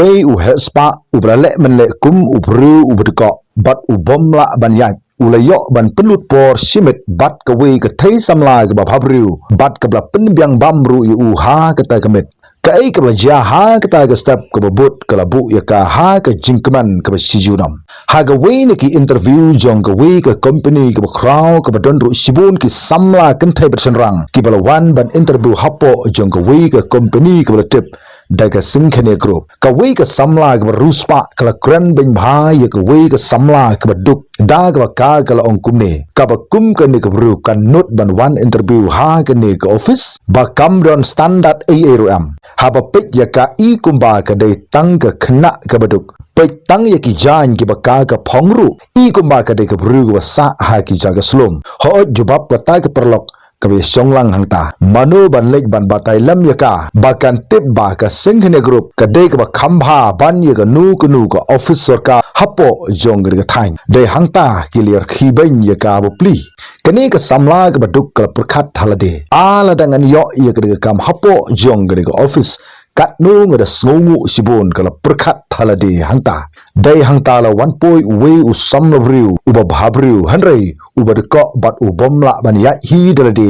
way u hespa u bralek menlek kum u bru u berdekok bat u bom la ban yak ulayok ban penlut por simit bat ke way ke thai samla ke babhabru bat ke bla penbiang bamru u ha kata kemet kai ke baja ha kata ke step ke babut ke labu ya ka ha ke jingkeman ke basijunam ha ke way ni ki interview jong ke way ke company ke kraw ke badon ru sibun ki samla kan thai bersenrang ki balawan ban interview hapo jong ke way ke company ke tip daga singkhane group ka way ke samla ke ruspa kala kran ben bhai ya ke way ke samla ke baduk da ke ka kala ong kumne ka ba kum ke ni ke bru kan not ban one interview ha ke ni ke office ba kam don standard ARM ha ba pek ya ka I kumba ke dei tang ke khna ke baduk pek tang ya ki jan ki ba ka ke phongru I kumba ke dei ke bru ke sa ha ki jaga slum ho jubab ka ta ke perlok kabe songlang hangta manu ban lek ban batai lam yaka bakan tip ba ka singkhane group ka de ka khambha ban ye ka nu ka officer ka hapo jong ga thain de hangta clear khiben ye ka bopli kani ka samla ka baduk ka prakhat halade ala dangan yo ye ka kam hapo jong ga office kat nu ngada sngu sibon kala prakhat halade hangta dai hangta la 1 point way u samlavriu uba bhabriu hanrei uba de ko bat u bomla ban ya hi dalade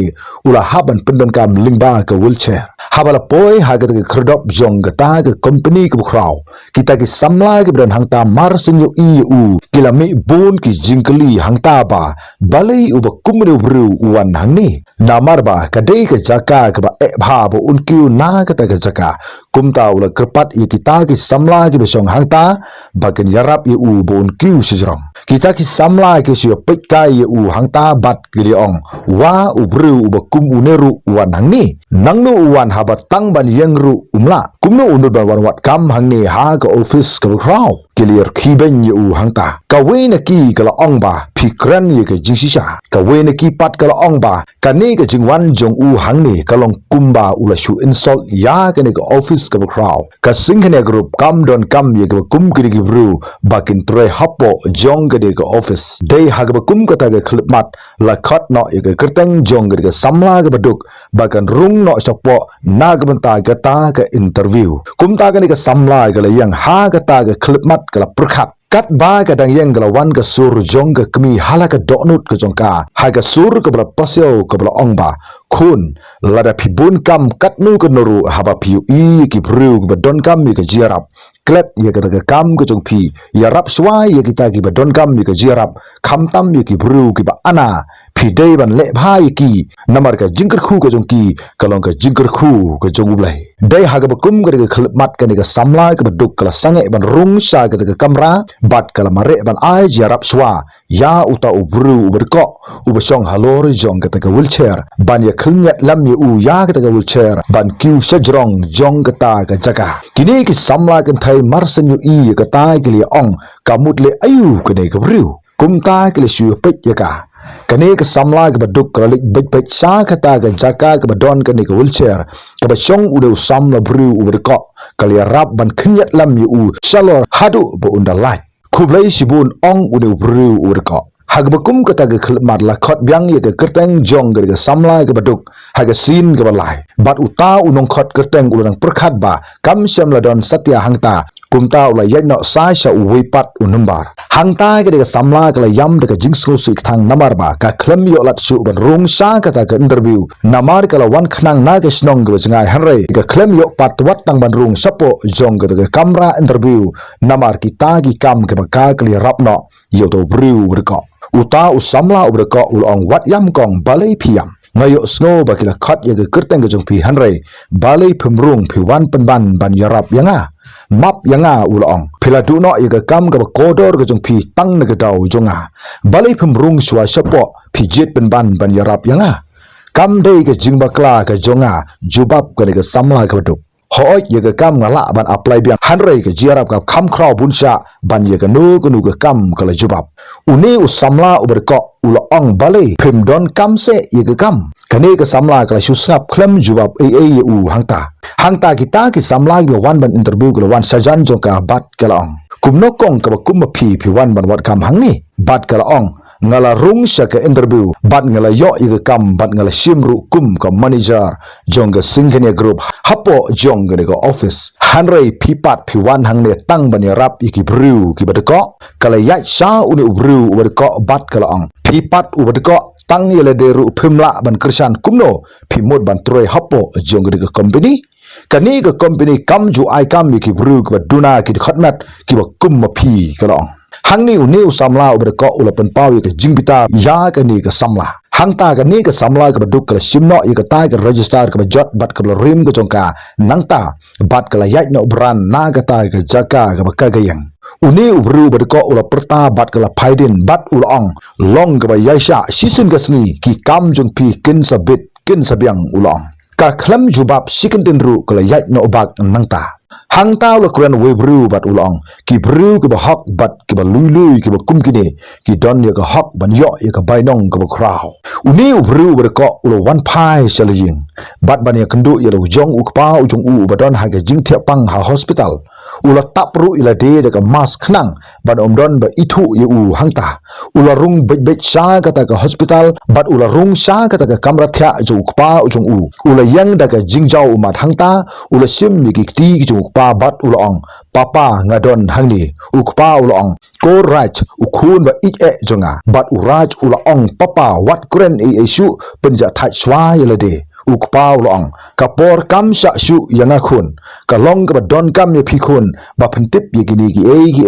ula haban pendon kam lingba ka wheelchair habala poi haga de khrdop jong gata ka company ka khraw kita ki samla ki bran hangta marsinyo I u kilami bon ki jingkli hangta ba balai uba kumru bru wan hangni namar ba kadai ka jaka ka ba e bha bo unkiu na ka ta ka jaka kumta ula kerpat ye kita ki samla ki besong hangta bagen yarap ye u bon kiu sijram kita ki samla ki sio pekai ye u hangta bat kiliong wa ubru ubakum uneru wan hangni nangnu wan habat tang ban yengru umla kumno unut ban wan wat kam hangni ha ka office ka kraw clear khiben ye u hangta ka we na ki ka la ong ba phikran ye ka jingsisa ka we na ki pat ka la ong ba ka ni ka jingwan jong u hangni ka long kumba ula shu insult ya ka ni ka office ka kraw ka singkhane group kam don kam ye ka kum ki gi bru bakin tre hapo jong ka de ka office dei ha ka kum ka ta ka khlipmat la khat no ye ka kerteng jong ka samla ka baduk bakan rung no chapo na ka banta ka ta ka interview kum ta ka ni ka samla ka la yang ha ka ta ka khlipmat ka la prakhat kat ba ka dang yang la wan ka sur jong ka kmi hala ka donut ka jong ka ha ka sur ka bla pasyo ka bla ong ba khun la da phibun kam kat nu ka noru haba phiu I ki bru ka don kam mi ka jiarap klet ye ka kam ka jong phi ya rap swai ye kita ki ba don kam mi ka jiarap kham tam ye ki bru ki ba ana phi dei ban le bha ye ki namar ka jingkar khu ka jong ki kalong ka jingkar khu ka jong ublai dei ha ka ba kum ka khlmat ka ni ka samla ka ba duk kala sange ban rung sa ka kamra bat kala mare ban ai jiarap swa ya uta ubru uberko ubasong halor jong ka ka wheelchair ban ye khilnyat lam ye u ya ka wheelchair ban kiu sajrong jong ka ta ka jaga kini ki samla kan thai marsen yu I ka ta ki li ong kamut le ayu ka ne ka bru kum ta ki le shu pek ya ka kani ka samla ka baduk ka lik bek sa ka ta ka jaka ka badon ka ni ka wheelchair ka ba shong u de samla bru u berko ka li rap ban khnyat lam yu u shalor hadu bo undalai khublai sibun ong u de bru u berko hagbakum kata ke khilmat la khot byang ye ke kerteng jong ke samla ke baduk haga sin ke balai bat uta unong khot kerteng ulang perkhat ba kam syam la don satya hangta kumta ula yano sa sha uwipat unumbar hangta ke samla ke la yam de ke jingsku sik thang namar ba ka khlem yo lat su ban rung sa kata ke interview namar ke la wan khnang na ke snong ke jangai hanrei ke khlem yo pat wat tang ban rung sapo jong ke kamera interview namar kita gi kam ke ba ka ke rapno yo to briu berko uta usamla ubreko ulong wat yam kong balai phiam ngayo sngo bakila khat ye ke kerteng ke jong phi hanrei balai phumrung phi wan penban ban yarap yanga map yanga ulong phila du no ye ke kam ke kodor ke jong phi tang ne ke dau jonga balai phumrung swa sapo phi jet penban ban yarap yanga kam dei ke jingbakla ke jonga jubab ke samla ke duk hoi ye ke kam ngala ban apply biang hanrei ke jiarap ka kham kraw bunsha ban ye ke nu ke kam kala jubab uni usamla uberko ula ong balai phim don kam se ye ke kam kane ke samla kala susap khlem jubab ye u hangta kita ki samla bi wan ban interview kala wan sajan jong ka bat kala ong kumno kong ka kum phi wan ban wat kam hangni bat kala ong ngala rung sya ke interview bat ngala yo ye kam bat ngala shimru kum ka manager jong ga singkene group hapo jong ga office hanrei pipat piwan hang ne tang ban rap iki bru ki badko kala ya sha uni bru badko bat kala ang pipat ubadko tang yele deru phimla ban krishan kumno phimod ban troi hapo jong ga company kani ga company kam ju ai kam ki bru ka duna ki khatmat ki ba kum ma phi kala ang hangni uneu samla ubadko ulapan pawi ka jingbita ya kani ka samla hangta ka ni ka samla ka baduk ka simno i ka ta ka register ka jot bat ka rim ka chongka nangta bat ka yai no bran na ka ta ka jaka ka ka gayang uni ubru badko ula perta bat ka phaidin bat ulong long ka yaisha sisun ka sngi ki kam jong pi kin sabit kin sabyang ulong ka khlam jubab sikin ru ka yai no bak nangta hang tau la kuran we bru bat ulong ki bru ki ba hak bat ki ba lui ki ba kum kini ki don ya ka hak ban yo ya ka bainong ka ba kraw uni bru ba ko ulo wan pai selajing bat ban ya kendu ya lo jong u pa u jong u ba don ha ga jing thia pang ha hospital ula tap ru ila de da ka mas khnang ban om don ba ithu ya u hangta ula rung bet sha ka ta ka hospital bat ula rung sha ka ta ka kamra thia ju pa u jong u ula yang da ka jing jaw mat hangta ula sim mi ki ti ki pa bat ulong papa ngadon hangni ukpa ulong ko raj ukhun ba ik e jonga bat uraj ulong papa wat kren e shu penja thai shwa yelade ukpa ulong kapor kam sha shu yanga khun kalong ka don kam ye phikhun ba phantip ye gini gi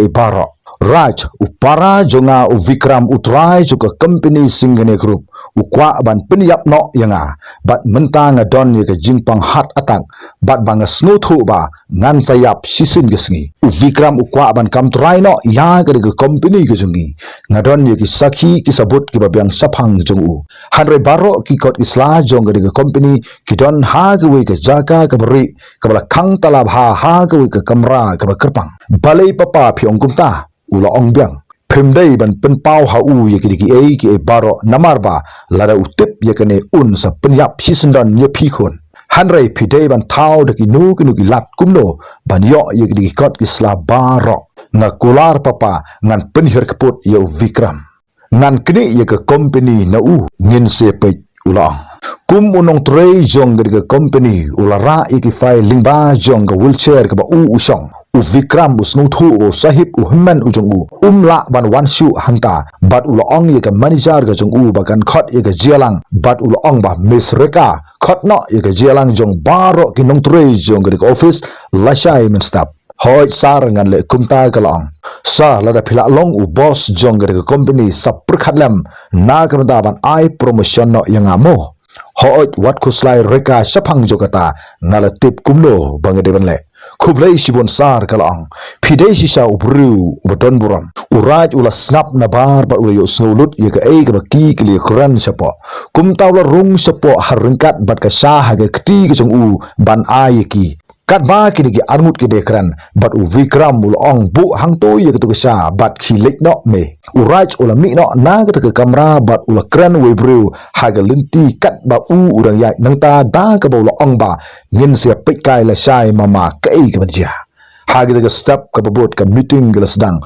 e baro raj upara jonga u vikram utrai juga company singane group ukwa ban penyap no yanga bat mentang don ye ka jingpang hat atang bat bang snow thu ba ngan sayap sisin gesngi u vikram ukwa ban kam trai no ya ka de company ke jungi ngadon ye ki sakhi ki sabut ki ba byang saphang jungu hanre baro ki kot isla jong ka de company ki don ha ga we ka jaka ka bari ka bala khang talab ha ga we ka kamra ka ba kerpang balai papa phi ongkum ta ula ong biang phimdei ban pen pau ha u ye ki e baro namar ba lara utip ye kane un sa penyap sisendon ye phi khon hanrei phidei ban thau de ki nu ki lat kumno ban yo ye ki kot ki sla baro nga kular papa ngan penhir keput ye vikram ngan kini ye ke company na u ngin se pe ulang kum unong trei jong ge company ulara ye ki fai lingba jong ga wheelchair ka ba u usong u vikram usnu thu o sahib u himman u jong u umla ban wan shu hanta bat u ong ye ka manager ga jong u bakan khot ye ka jialang bat u ong ba misreka khot no ye ka jialang jong baro ki nong trei jong ga office lashai men stap hoi sar ngan le kumta ka long sa la da phila long u boss jong ga company sap prakhatlam na ka ban ai promotion no yanga mo hoi wat khuslai reka saphang jogata ngala tip kumno bangade banle khublai sibon sar kalong phidei sisa ubru ubaton buram uraj ula snap na bar ba uyo snoulut ye ka ei ka ki kli kran sapo kumtaw la rung sapo harungkat bat ka sa ha ga kti ka jong u ban ai ki kat ba ki gi armut ki dekran bat u vikram ul ong bu hang to ye ka sa bat khi lek no me uraj ula mi no na ka ka kamra bat ula kran we bru ha ga linti kat ba u urang ya nang ta da ka bo ong ba ngin se pek kai la sai mama kai ka banja hagi daga step ka babot ka meeting gala sedang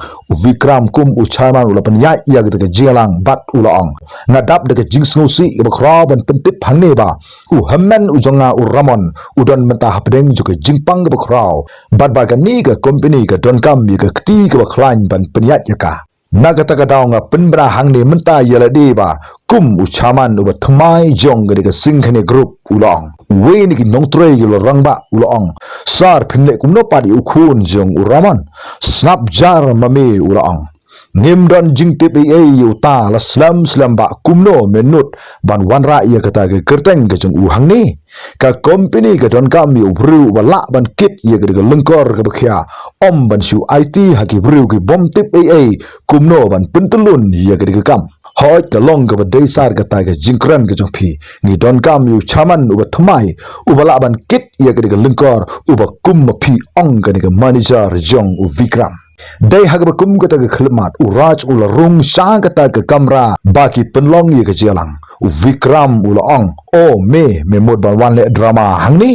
vikram kum u chairman ula pan ya iya daga jialang bat ula ong ngadap daga jingsno si ka bakra ban pentip hangne ba u hamman u jonga u ramon u don menta hapdeng juga jingpang ka bakra bat ba ka ni ka company ka don kam ka kti ka baklan ban penyat ya ka nagata ka daw nga penbra hangne menta yala de ba kum u chairman u thmai jong ga ka singkhane group ulong we ni ki nong trei gi lo rangba ulong sar phinle kumno padi ukhun jong uraman snap jar mame ulong nimdan jingtip e yuta la slam ba kumno menut ban wanra ya kata ge kerteng ge jong uhang ni ka company ga don kam yu bru bala ban kit ye ge lengkor ge bakhya om ban shu it ha ki bru ge bom tip e kumno ban pentulun ye ge kam hoi ka long ga dei sar ga ta ga jingkran ga jongphi ni don kam yu chaman u thmai u bala ban kit ye ga lingkor u ba kum phi ong ga ni ga manager jong u vikram dei ha ga kum ga ta ga khilmat u raj u la rung sha ga ta ga kamra baki penlong ye ga jialang u vikram u la ong o me mod ban wan le drama hangni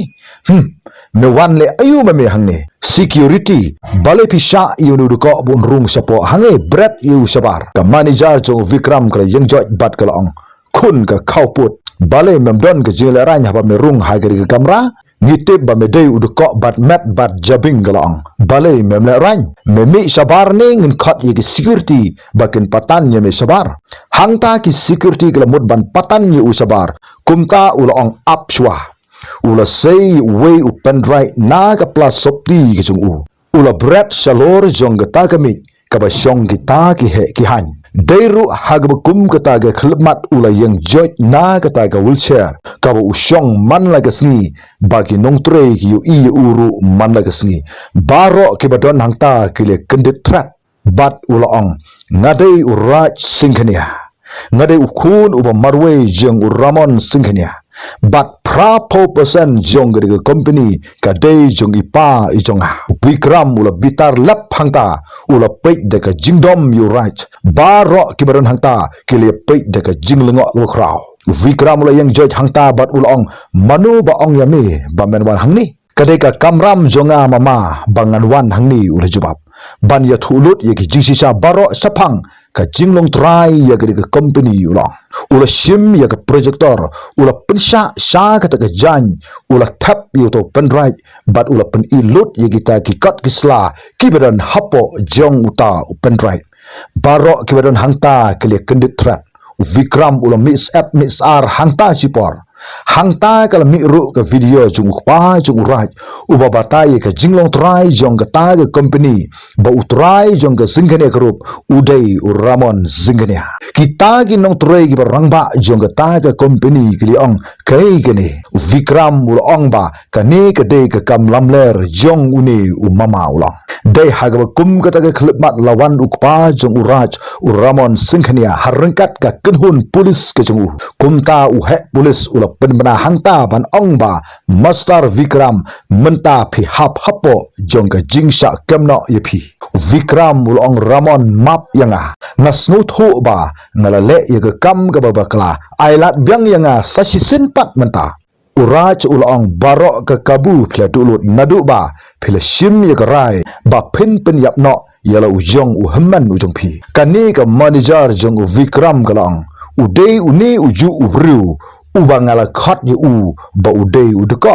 mewan le ayu mame hangne security bale pisha yunu ko bun rung sapo hange bread yu sabar ka manager jo Vikram kra yang joj bat kalong khun ka khawput bale memdon ka jela ranya ba me rung hagari ka kamra ngitip ba me dei udko bat mat bat jabing kalong bale memle rany memi sabar ne ngin khat ye security bakin patan ye me sabar hangta ki security kala mut ban patan ye u sabar kumta ulong apswa ula sei way u pendrai na ka plus sopti ki chung u ula bread salor jong ta ka mi ka ba shong ki ta ki he ki han deiru hagba kum kata ga khlmat ula yang joj na kata ga wheelchair ka ba ushong man la ga sngi bagi nong tre ki yu i uru man la ga sngi baro ki badon hangta ki le kendit trat bat ula ong ngadei uraj singkhania ngadei ukhun uba marwe jeng uramon singkhania bat prapo persen jong ga company ka dei jong ipa ijonga Vikram ula bitar lap hangta ula peit de ka jingdom you right baro kibaron hangta kile peit de ka jinglengo lo kraw Vikram ula yang joj hangta bat ula ong manu ba ong yami ba menwan hangni kadai ka kamram jonga mama bangan wan hangni ula jubab ban ya thulut ye ki jingsisa baro saphang ka jinglong trai ya ka company ulong ula shim ya ka projector ula pensha sha ka ta ka jan ula tap yu to pen right bat ula pen ilut ye kita ki kat kisla kibadan hapo jong uta pen right baro kibadan hangta kele kendit threat Vikram ula mix app mix ar hangta sipor hangta kala miru ka video jung pa jung raj uba batai ka jinglong trai jong ka ta ka company ba utrai jong ka singhane group udai uramon singhane kita gi nong trai gi barangba jong ka ta ka company gi ong kai gani Vikram ul ong ba ka ne ka de ka kam lamler jong uni umama ulang dai hagaba kum ka ta ka khlipmat lawan ukpa jong uraj uramon singhane harangkat ka kenhun polis ke jong kumta u he polis ula penbena hangta ban ong ba master Vikram menta phi hap hapo jong ka jingsha kemno yepi Vikram ul ong ramon map yanga ngasnut ho ba ngalale ye ka kam ka babakla ailat byang yanga sashi sinpat menta uraj ul ong baro ka kabu phla dulut nadu ba phla shim ye ka rai ba phin pen yapno yala ujong u hamman ujong phi kani ka manager jong Vikram kalong udei uni uju ubru ubangala khat ye u ba udei udka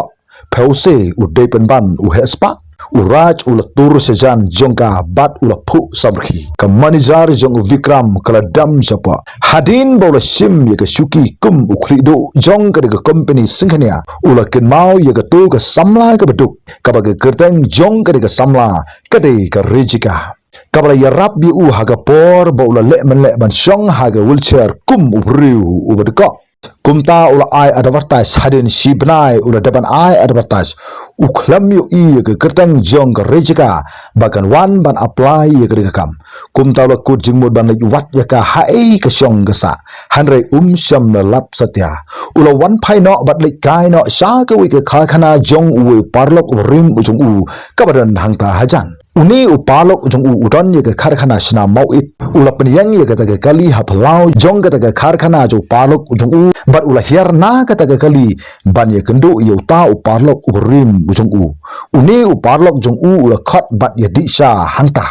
phause udei penban u hespa uraj ulatur sejan jongka bat ula phu samkhi ka manager jong Vikram kala dam sapa hadin bola sim ye ka shuki kum ukhrido jong ka company singhania ula ken mau ye ka tu ka samla ka baduk ka ba ka kerteng jong ka samla ka de ka rejika kabla yarap bi u haga por ba ula le man le ban shong haga wheelchair kum ubriu ubadka kumta ula ai advertise hadin shibnai ula daban ai advertise ukhlam yu i ke kertang jong ka rejika bakan wan ban apply ye ke kam kumta ula kut jingmud ban lagi wat ya ka hai ka shong gasa hanre sham lap satya ula wan phai no bat lek kai no sha ka wi ke khana jong u parlok rim ujung u kabadan hangta hajan uni upalok jong u udon ye ke kharkhana sna mauit ula penyang ye kata ke kali haplau jong kata ke kharkhana jo palok jong u bat ula hiar na kata ke kali ban ye kendo ye uta upalok ubrim jong u uni upalok jong u ula khat bat ye disha hangta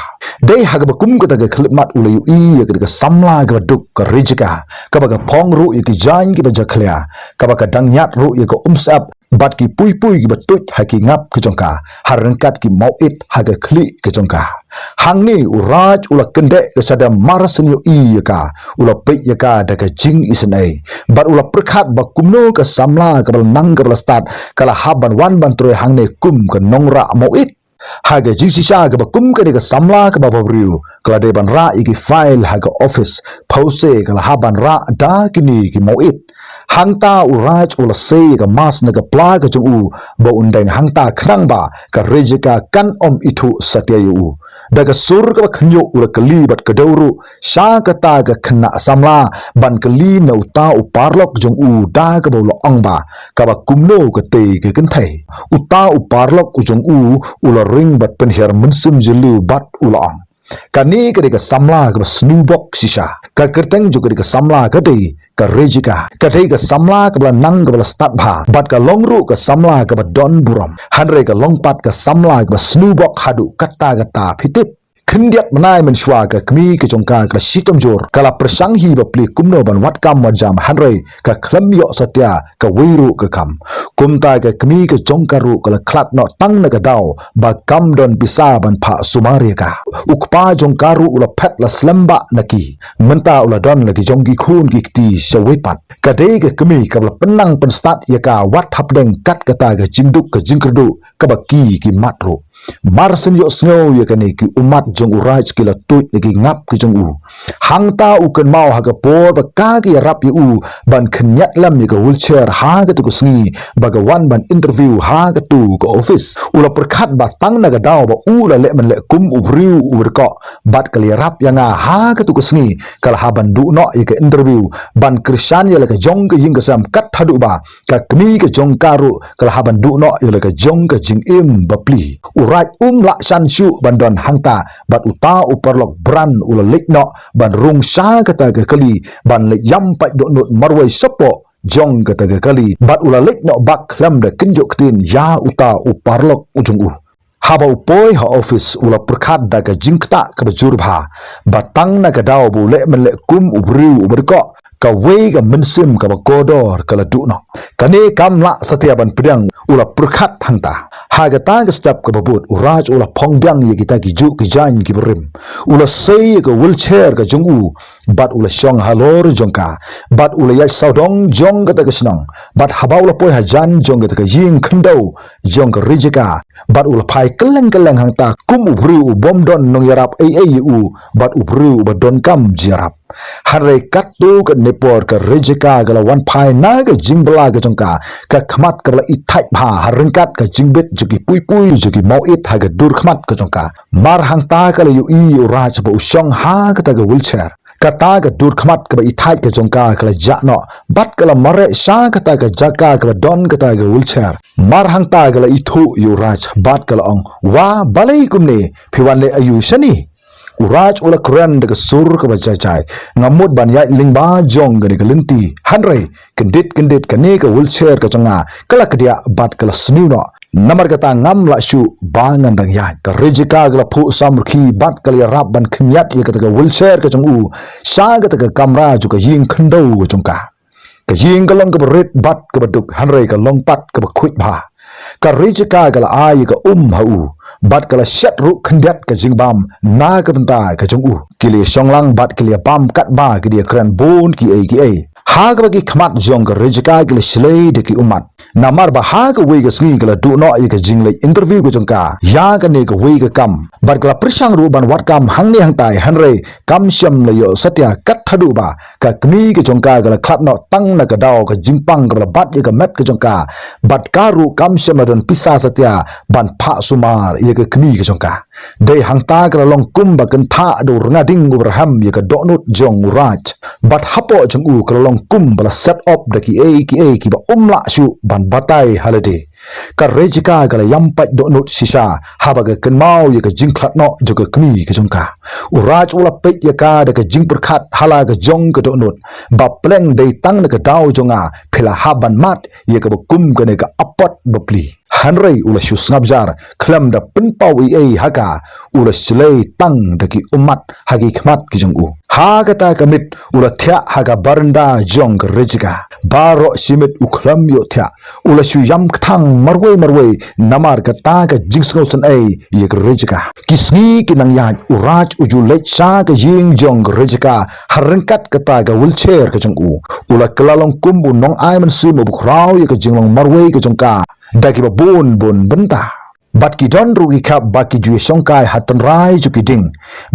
dei hagaba kum kata ke khlmat ula yu i ye ke samla ke duk ke rejika ka ba ke phong ru ye ke jan ki ba jakhlia ka ba ka dangyat ru ye ke umsap bat ki pui ki batut haki ngap ke jongka harangkat ki mauit haga kli ke jongka hangni uraj ula kende ke sada marasenyo i ka ula pe ka da ka jing isnai bat ula perkhat ba kumno ke samla ke bal nang ke start kala haban wan ban troy hangne kum ke nongra mauit haga jingsisa ke ba kum ke de samla ke ba babriu kala de ban ra iki file haga office pause kala haban ra da kini ki mauit hangta uraj ula sei ka mas na ka pla ka chung u ba undang hangta khnang ba ka rejika kan itu satya yu daga sur ka khnyo ula kali bat ka dawru sha ka ta ka khna samla ban kali na uta uparlok jong u da ka bawlo ong ba ka ba kumno ka te ka kan thai uta uparlok jong u ula ring bat pen her munsim jilu bat ula ong Kani ke samla ke snubok sisa. Ka kerteng juga ke samla ke de ke rejika. Ka de ke samla ke nang ke start bha. Bat ka longru ke samla ke don buram. Hanre ke longpat ke samla ke snubok hadu kata pitip. Kendiat menai mensyua ke kemi ke jongka ke sitom jor kala persanghi bapli kumno ban wat kam wajam hanrei ke klem yok setia ke wiru ke kam kumta ke kemi ke jongkaru kala klat no tang na ke dau ba kam don bisa ban pa sumari ka ukpa jongkaru ula pet la slemba naki menta ula don lagi jonggi khun gikti sewepat kadai ke kemi ke penang penstat ya ka wat hapdeng kat kata ke jinduk ke jingkerdu ke baki ki matru marsen yo snow ya kani ki umat jong uraj kila tuit lagi ngap ki jong u hang ta u kan mau ha ka por ba ka ki rap yu ban knyat lam ya ka wheelchair ha ka tu ko sngi bagawan ban interview ha ka tu ko office ula perkhat ba tang na ga daw ba u la le man le kum u briu u ko bat kali rap ya nga ha ka tu ko sngi kal ha ban du no ya ka interview ban krishan ya la ka jong ka ying ka sam kat hadu ba ka kmi ka jong karu kal ha ban du no ya la ka jong ka jing im ba pli urat la shan shu bandon hangta bat uta uparlok bran ula likno ban rung sha kata ke kali ban le yam pai do not marwai sopo jong kata ke kali bat ula likno bak lam de kenjuk tin ya uta uparlok ujung u haba upoi ha office ula perkhat da ke jingkta ke bajur bha batang na ke daw bu le men le kum ubriu uberko ka wei ka mensim ka kodor kala dukno kane kamla setiaban pedang ula perkhat hangta haga ta ka step ka babut uraj ula phongbyang ye kita ki ju ki jain ki berim ula sei ka wheelchair ka jungu bat ula shong halor jongka bat ula ya saudong jong ka ta snang bat haba ula poi hajan jong ka ying khendau jong ka rijika bat ula phai keleng hangta kum ubru bom don nong yarap ai u bat ubru badon kam jarap hare katu ka nepor ka rejeka gala wan phai na ka jingbla ka jongka ka khmat ka la ithai bha harengkat ka jingbet jugi pui jugi mau it ha ga dur khmat ka jongka mar hang ta ka la yu i raj ba usong ha ka ta ga wheelchair kata ka dur khmat ka ba ithai ka jongka ka la ja no bat ka la mare sha ka ta ka jaka ka don ka ta ga wheelchair mar hang ta ka la ithu yu raj bat ka la ong wa balai kumne phiwan le ayu shani uraj ula kran de sur ka bajai ngamut ban ya lingba jong ga de linti hanrei kendit ka ne ka wheelchair ka changa kala kdia bat kala sniu no namar kata ngam la shu ba ngandang ya ka rejika gala phu samrkhi bat kala rap ban khnyat ye ka wheelchair ka chungu sha ga ka kamra ju ka ying khandau ga chungka ka ying ka long ka red bat ka baduk hanrei ka long pat ka khuit bha ka rejika gala ai ka hau bat kala shat ru khandiat ka jingbam na ka banta ka jungu kili songlang bat kili bam kat ba ki dia kran bon ki ai ha ka bagi khmat jong ka rejika kili slei de ki umat namar ba ha ka wei ka sngi kala du no ai ka jingle interview ka jongka ya ka ne ka wei ka kam bat kala prisang ru ban wat kam hang ne hang tai hanrei kam syam le yo satya kat thadu ba ka kmi ka jongka kala khat no tang na ka daw ka jingpang ka bat ye ka met ka jongka bat karu kam syam don pisa satya ban pha sumar ye ka kmi ka jongka dei hang ta ka long kum ba kan tha do nga ding ubraham ye ka donut jong raj bat hapo jong u ka long kum bala set up da ki ki ba umla shu ban batai halade ka rejika gala yampat donut sisa haba ga kenmau ye ka jingklat no juga kmi ka jongka uraj ula pet ye ka da ka jingperkhat hala ga jong ka donut ba pleng dei tang na ka daw jonga phela haban mat ye ka kum ka ne ka apat bapli hanrei ula shu snabjar khlam da pinpau ai haka ula slei tang da ki umat hagi khmat ki jongu ha kata kamit ula thya haga baranda jong ka rejika baro simit ukhlam yo thya ula shu yam kthang marwei namar ka ta ka jingsngo san ai ye ka rejika kisngi kinang ya uraj uju lech sha ka ying jong ka rejika harengkat ka ta ka wheelchair ka jongu ula klalong kumbu nong ai man sim bu khrau ye ka jinglong marwei ka jongka daki ba bon benta bat ki don rugi khap baki ju songkai hatan rai ju ki ding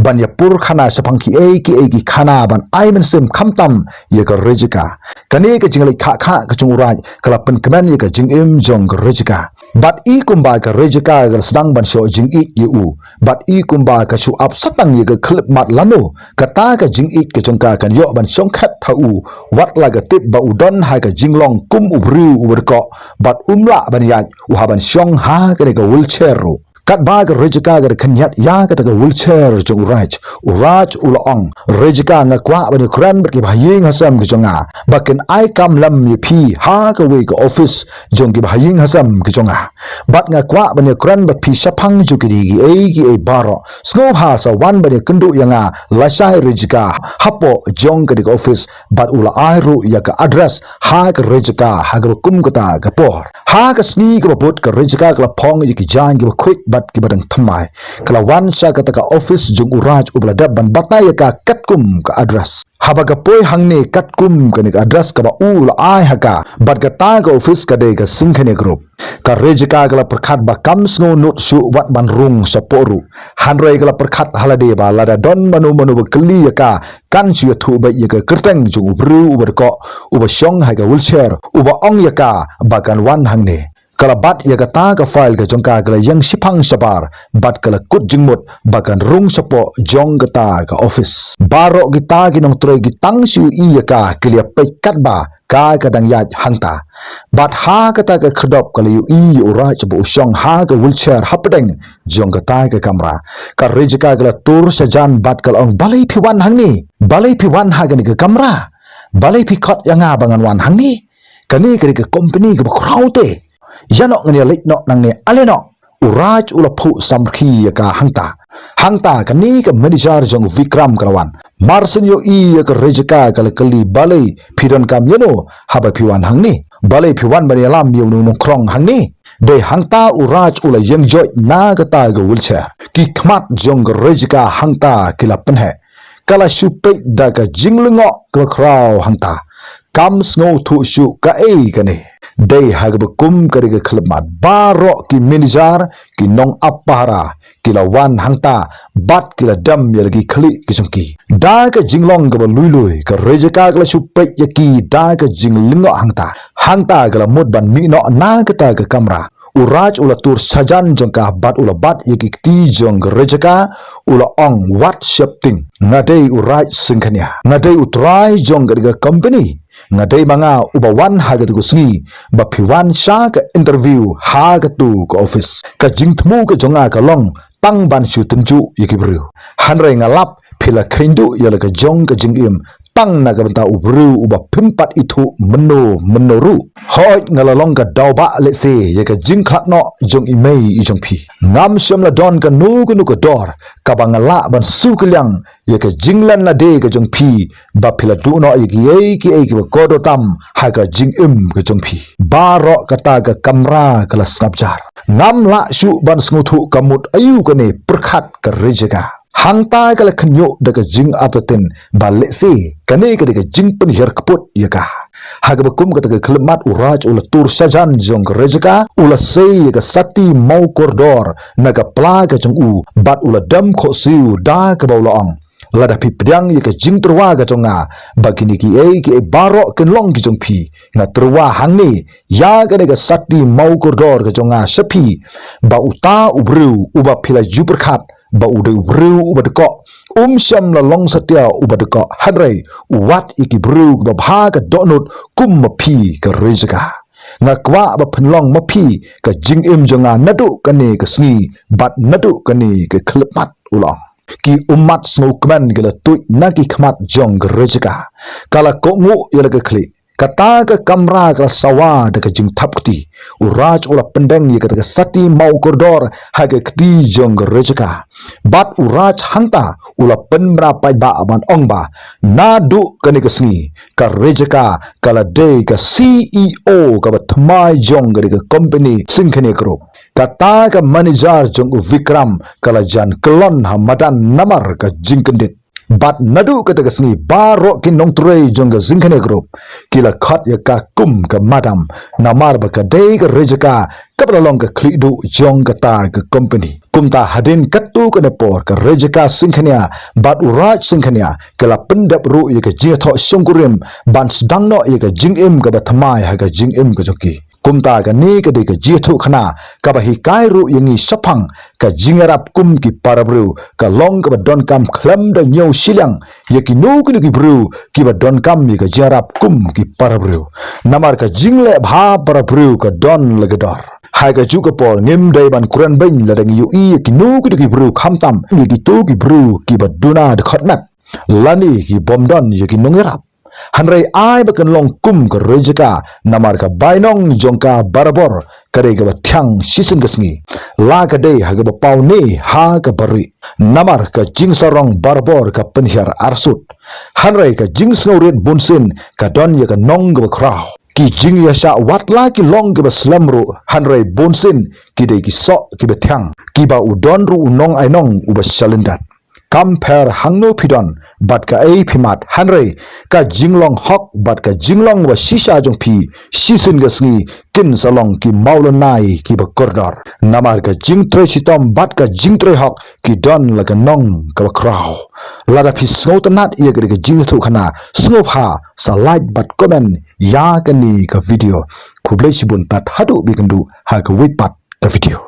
ban ya pur khana sapang ki ki khana ban ai men sem khamtam ye ka rejika kane ka jingle kha ka chung rai kala pen kman ye ka jing im jong ka rejika bat i kumba ka rejika ga sedang ban sho jing i ye u bat i kumba ka chu ap satang ye ka khlip mat lano ka ta ka jing i ka chongka kan yo ban song khat tha u wat la ga tip ba udon ha ka jinglong kum ubru uberko bat umla ban ya u ha ban shong ha ka ne ka wheelchair ru kat ba ka rejeka ga khanyat ya ka ta wheelchair jong uraj ulaong rejeka nga kwa ba ni kran ba ki bhaying hasam ki jonga bakin ai kam lam ye phi ha ka we ka office jong ki bhaying hasam ki jonga bat nga kwa ba ni kran ba phi shaphang ju ki gi ei baro snow ha sa wan ba ni kundu yanga lasai rejeka hapo jong ka di office bat ula ai ru ya ka address ha ka rejeka ha ka kum ka ta ka por ha ka sni ka bot ka rejeka ka phong ye ki jan ki quick bat ki badang thamai kala wan sa ka ta ka office jung uraj ublada ban bataya ka katkum ka address haba ka poi hangne katkum ka ni address ka ba ul ai haka bat ka ta ka office ka de ka singkhane group ka rejeka ka la prakhat ba kam sno not su wat ban rung sa poru hanrei ka la prakhat halade ba lada don manu ba kli ka kan chu thu ba ye ka kerteng jung ubru uber ko uba shong ha ka wheelchair uba ong ya ka ba kan wan hangne kala bat ya ka ta ka file ka jongka kala yang sipang sabar bat kala kut jingmut bakan rung sapo jong ka ta ka office baro kita ginong troy gitang siu i ya ka klia pe kat ba ka kadang ya hangta bat ha ka ta ka khodop kala yu i ura chbo shong ha ka wheelchair hapdeng jong ka ta ka kamera ka rejeka kala tur sajan bat kala ong balai phiwan hangni balai phiwan ha ga ni ka kamera balai phi khot yanga bangan wan hangni kani ka company ka kraute yanok ngani lek nok nang ne aleno uraj ula phu samkhi ka hangta kani ka manager jong vikram kalawan marsen yo i ka rejeka kali balai phiron kam yeno haba phiwan hangni balai phiwan bani alam yo nung krong hangni de hangta uraj ula yengjoi na ka ta ga wheelchair ki khmat jong rejeka hangta kila penhe kala supe da ka jinglengo ka kraw hangta kam snow thu su ka ei kane day hagbakum kariga khalmat baro ki manager ki nong apara kila wan hangta bat kila dam yalgi khali kisumki da ka jinglong ka luilui ka rejeka kala supe yaki da ka jinglingo hangta kala mudban mi no na ka ta ka kamera uraj ula tur sajan jongka bat ula bat yaki ti jong rejeka ula ong what shapting ngadei uraj singkhania ngadei utrai jong ga company ngadei manga ubawan haga tu sngi ba phiwan sha ka interview haga tu ka office ka jingthmu ka jonga ka long tang ban shu tunju yikibru hanrei ngalap phila khindu yala ka jong ka jingim tang na ka banta ubru uba phimpat ithu menoru hoi ngalalong ka dawba le se ye ka jingkhat no jong imei i jong phi ngam shamla don ka nu ka dor ka bangala ban su klyang ye ka jinglan la de ka jong phi ba phila du no ye ki ki ko do tam ha ka jingim ka jong phi baro kata ka kamra kala snapjar ngam la shu ban snuthu kamut ayu ka ne prakhat ka rejeka hangta kala khnyo daga jing aptaten balle se kane ka daga jing pen her kaput yaka hagbakum ka daga khalmat uraj ula tur sajan jong rejeka ula se ka sati mau koridor naga pla ka jong u bat ula dam kho siu da ka bawlaang lada pi pdang yaka jing terwa ka jonga bagini ki baro kenlong ki jong phi nga terwa hangni ya ka daga sati mau koridor ka jonga shapi ba uta ubru uba phila juperkhat ba ude bru ubadko sham la long satya ubadko hanrei wat iki bru ba bha ka donut kum phi ka rejeka ngakwa ba phnlong maphi ka jingim jonga nadu kane ka sngi bat nadu kane ka khlpat ulong ki ummat snokman gela tu na ki khmat jong rejeka kala ko ngu yela ka khli kata ka kamra ka sawa da ka jing thapti uraj ula pendang ye ka sati mau koridor ha ka kti jong rejeka bat uraj hangta ula penmra pai ba aban ongba nadu kani ka sngi ka rejeka kala de ka CEO ka bathmai jong ka company singkhane group kata ka manager jong vikram kala jan klon hamadan namar ka jingkendit bat nadu kata kasngi baro ki nong trei jongga zingkhane group kila khat ya ka kum ka madam namar ba ka dei ka rejeka kapla long ka khlidu jong ka ta ka company kumta hadin katu ka nepor ka rejeka singkhania bat uraj singkhania kala pendap ru ya ka jitho shongkurim ban sedang no ya ka jingim ka bathmai ha ka jingim ka joki kumta ka ni ka de ka jitho khana ka ba hi kai ru yangi saphang ka jingarap kum ki parabru ka long ka don kam khlam da nyau silang ye ki no ki bru ki ba don kam ye ka jarap kum ki parabru namar ka jingle bha parabru ka don lagador hai ka ju ka por ngem dai ban kuran bain la dang yu i ki nu ki bru kham tam ki tu ki bru ki baduna de khotmat lani ki bomdon ye ki nongerap hanrai ai bakan long kum ka rejaka namar ka bainong jongka barabor kare ga thyang sisin gasngi la ka dei ha ga paune ha ka bari namar ka jingsarong barabor ka penhiar arsut hanrai ka jingsngauret bunsin ka don ye ka nong ga krau ki jing ya sha wat la ki long ga slamru hanrai bunsin ki dei ki so ki bethyang ki ba udon ru unong ainong uba shalindat Kamper hangno pidon bat ka ei phimat hanrei ka jinglong hok bat ka jinglong wa shisha jong phi shisin gasngi kin salong ki maulon nai ki ba kordor namar ka jingtre chitom bat ka jingtre hok ki don la ka nong ka krau lada phi sngot nat ye ka jingthu khana snop ha sa like bat comment ya ka ni ka video kublai sibun tat hadu bikendu ha ka wait bat ka video